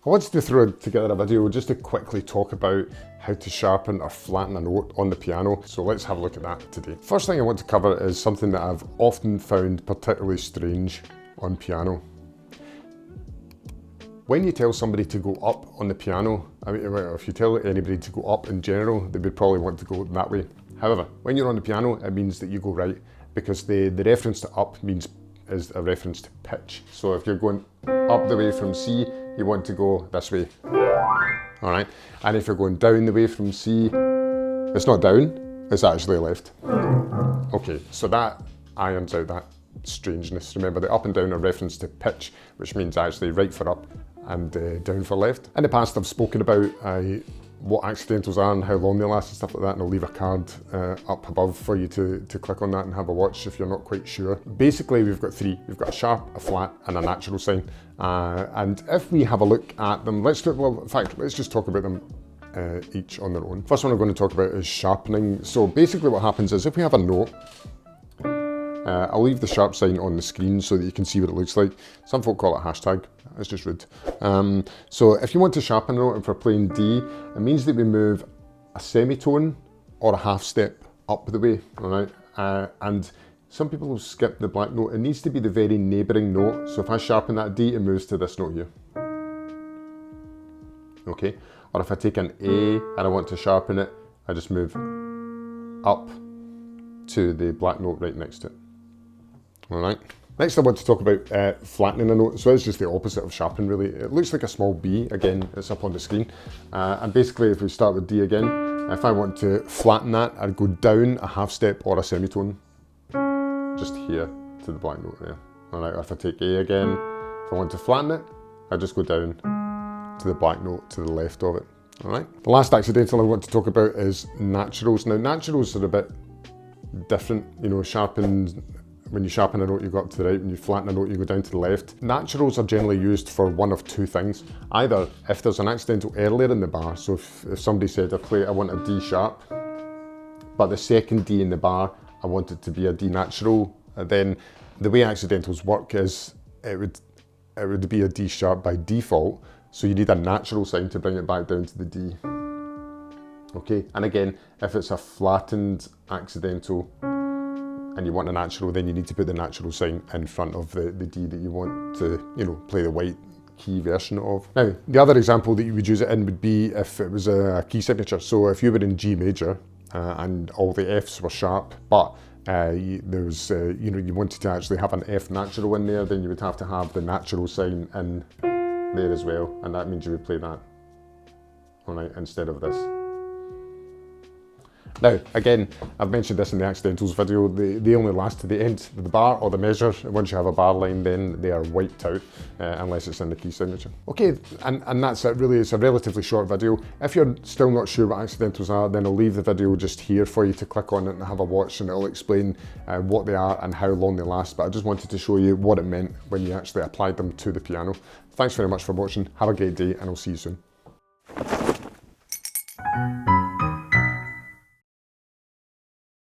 I wanted to throw together a video just to quickly talk about how to sharpen or flatten a note on the piano. So let's have a look at that today. First thing I want to cover is something that I've often found particularly strange on piano. When you tell somebody to go up on the piano, I mean, if you tell anybody to go up in general, they would probably want to go that way. However, when you're on the piano, it means that you go right, because the reference to up is a reference to pitch. So if you're going up the way from C, you want to go this way. All right, and if you're going down the way from C, it's not down, it's actually left. Okay, so that irons out that strangeness. Remember, the up and down are reference to pitch, which means actually right for up and down for left. In the past, I've spoken about what accidentals are and how long they last and stuff like that, and I'll leave a card up above for you to click on that and have a watch if you're not quite sure. Basically, we've got three. We've got a sharp, a flat, and a natural sign. And if we have a look at them, let's just talk about them each on their own. First one I'm going to talk about is sharpening. So basically what happens is if we have a note, I'll leave the sharp sign on the screen so that you can see what it looks like. Some folk call it hashtag, it's just rude. So if you want to sharpen a note, if we're playing D, it means that we move a semitone or a half step up the way, all right? And some people will skip the black note. It needs to be the very neighbouring note. So if I sharpen that D, it moves to this note here. Okay, or if I take an A and I want to sharpen it, I just move up to the black note right next to it. All right. Next I want to talk about flattening a note. So it's just the opposite of sharpen really. It looks like a small B, again, it's up on the screen. And basically if we start with D again, if I want to flatten that, I'd go down a half step or a semitone, just here to the black note there. All right, if I take A again, if I want to flatten it, I just go down to the black note to the left of it. All right. The last accidental I want to talk about is naturals. Now naturals are a bit different, you know, when you sharpen a note, you go up to the right. When you flatten a note, you go down to the left. Naturals are generally used for one of two things. Either if there's an accidental earlier in the bar, so if somebody said, I want a D sharp, but the second D in the bar, I want it to be a D natural, then the way accidentals work is it would be a D sharp by default, so you need a natural sign to bring it back down to the D. Okay, and again, if it's a flattened accidental, and you want a natural, then you need to put the natural sign in front of the D that you want to, you know, play the white key version of. Now, the other example that you would use it in would be if it was a key signature. So if you were in G major and all the Fs were sharp, but there was, you know, you wanted to actually have an F natural in there, then you would have to have the natural sign in there as well, and that means you would play that, all right, instead of this. Now, again, I've mentioned this in the accidentals video, they only last to the end of the bar or the measure. Once you have a bar line, then they are wiped out unless it's in the key signature. Okay, and that's it really. It's a relatively short video. If you're still not sure what accidentals are, then I'll leave the video just here for you to click on it and have a watch, and it'll explain what they are and how long they last. But I just wanted to show you what it meant when you actually applied them to the piano. Thanks very much for watching. Have a great day, and I'll see you soon.